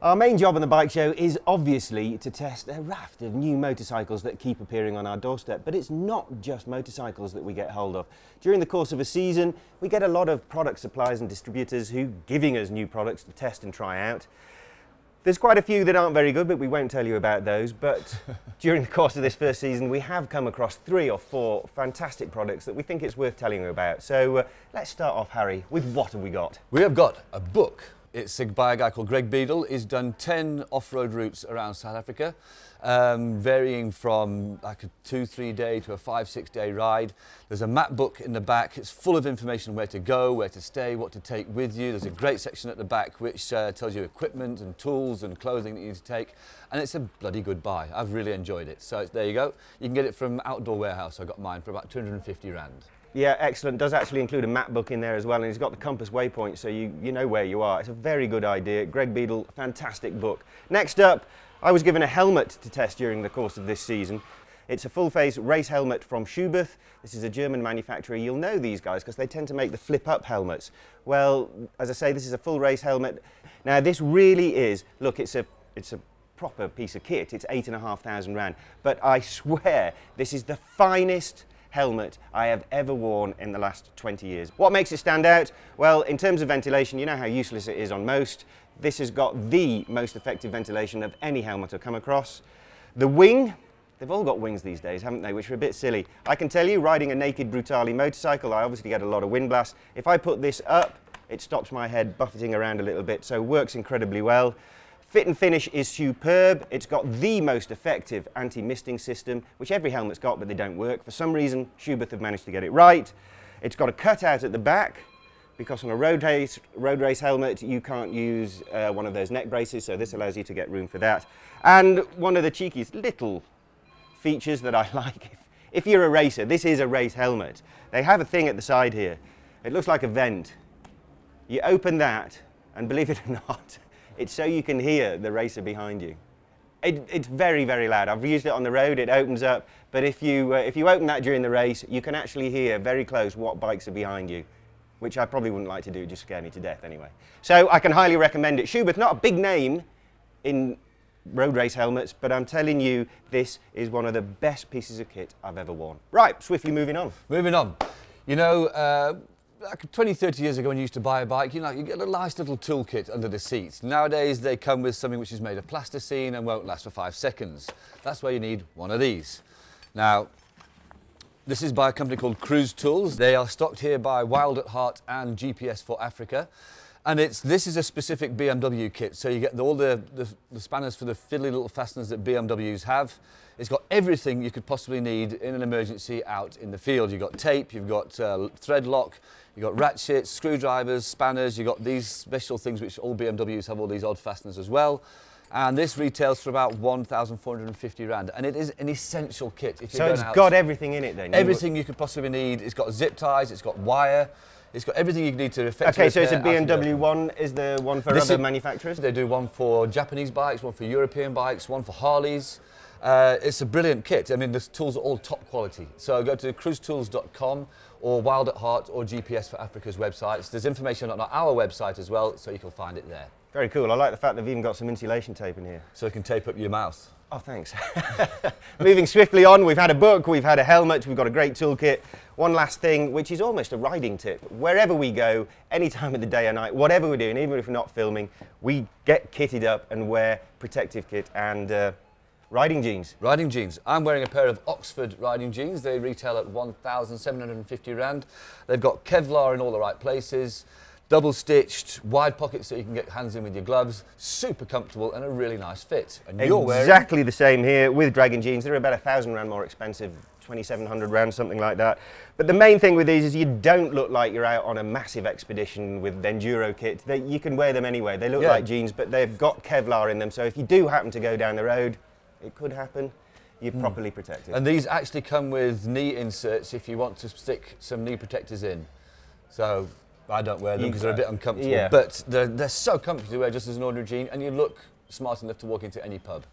Our main job on the bike show is obviously to test a raft of new motorcycles that keep appearing on our doorstep, but it's not just motorcycles that we get hold of. During the course of a season, we get a lot of product suppliers and distributors who giving us new products to test and try out. There's quite a few that aren't very good, but we won't tell you about those. But during the course of this first season, we have come across 3 or 4 fantastic products that we think it's worth telling you about. So let's start off, Harry, with what have we got? We have got a book. It's by a guy called Greg Beadle. He's done 10 off-road routes around South Africa, varying from like a 2-3 day to a 5-6 day ride. There's a map book in the back. It's full of information where to go, where to stay, what to take with you. There's a great section at the back which tells you equipment and tools and clothing that you need to take. And it's a bloody good buy. I've really enjoyed it. So there you go. You can get it from Outdoor Warehouse. I got mine for about 250 rand. Yeah, excellent. Does actually include a map book in there as well, and he's got the compass waypoint, so you know where you are. It's a very good idea. Greg Beadle, fantastic book. Next up, I was given a helmet to test during the course of this season. It's a full-face race helmet from Schuberth. This is a German manufacturer. You'll know these guys because they tend to make the flip-up helmets. Well, as I say, this is a full race helmet. Now, this really is, look, it's a proper piece of kit. It's 8,500 rand. But I swear, this is the finest helmet I have ever worn in the last 20 years. What makes it stand out? Well, in terms of ventilation, you know how useless it is on most. This has got the most effective ventilation of any helmet I've come across. The wing, they've all got wings these days, haven't they, which are a bit silly. I can tell you, riding a naked Brutale motorcycle, I obviously get a lot of wind blast. If I put this up, it stops my head buffeting around a little bit, so works incredibly well. Fit and finish is superb. It's got the most effective anti-misting system, which every helmet's got, but they don't work. For some reason, Schuberth have managed to get it right. It's got a cutout at the back, because on a road race helmet, you can't use one of those neck braces, so this allows you to get room for that. And one of the cheekiest little features that I like, if you're a racer, this is a race helmet. They have a thing at the side here. It looks like a vent. You open that, and believe it or not, it's so you can hear the racer behind you. It's very, very loud. I've used it on the road, it opens up, but if you open that during the race, you can actually hear very close what bikes are behind you, which I probably wouldn't like to do, just scare me to death anyway. So I can highly recommend it. Schuberth, not a big name in road race helmets, but I'm telling you, this is one of the best pieces of kit I've ever worn. Right, swiftly moving on. Moving on. You know, like 20, 30 years ago when you used to buy a bike, you get a nice little toolkit under the seat. Nowadays they come with something which is made of plasticine and won't last for 5 seconds. That's why you need one of these. Now, this is by a company called Cruise Tools. They are stocked here by Wild at Heart and GPS for Africa. And this is a specific BMW kit, so you get all the spanners for the fiddly little fasteners that BMWs have. It's got everything you could possibly need in an emergency out in the field. You've got tape, you've got thread lock, you've got ratchets, screwdrivers, spanners, you've got these special things which all BMWs have, all these odd fasteners as well. And this retails for about 1,450 rand, and it is an essential kit. If you're so it's got everything in it then? Everything you could possibly need. It's got zip ties, it's got wire, it's got everything you need to effectively. Okay, so it's a BMW one. Is there one for other manufacturers? They do one for Japanese bikes, one for European bikes, one for Harleys. It's a brilliant kit. I mean, the tools are all top quality. So go to cruisetools.com or Wild at Heart or GPS for Africa's websites. There's information on our website as well, so you can find it there. Very cool. I like the fact they've even got some insulation tape in here. So you can tape up your mouth. Oh, thanks. Moving swiftly on, we've had a book, we've had a helmet, we've got a great toolkit. One last thing, which is almost a riding tip. Wherever we go, any time of the day or night, whatever we're doing, even if we're not filming, we get kitted up and wear protective kit and riding jeans. Riding jeans. I'm wearing a pair of Oxford riding jeans. They retail at 1,750 rand. They've got Kevlar in all the right places. Double stitched, wide pockets so you can get hands in with your gloves, super comfortable and a really nice fit. And you're wearing exactly the same here with Draggin jeans. They're about 1,000 rand more expensive, 2,700 rand, something like that. But the main thing with these is you don't look like you're out on a massive expedition with enduro kit. You can wear them anyway. They look like jeans, but they've got Kevlar in them. So if you do happen to go down the road, it could happen, you're properly protected. And these actually come with knee inserts if you want to stick some knee protectors in. So I don't wear them because they're a bit uncomfortable, but they're so comfortable to wear just as an ordinary jean, and you look smart enough to walk into any pub.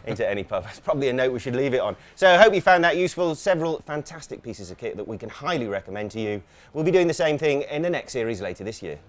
Into any pub. That's probably a note we should leave it on. So I hope you found that useful. Several fantastic pieces of kit that we can highly recommend to you. We'll be doing the same thing in the next series later this year.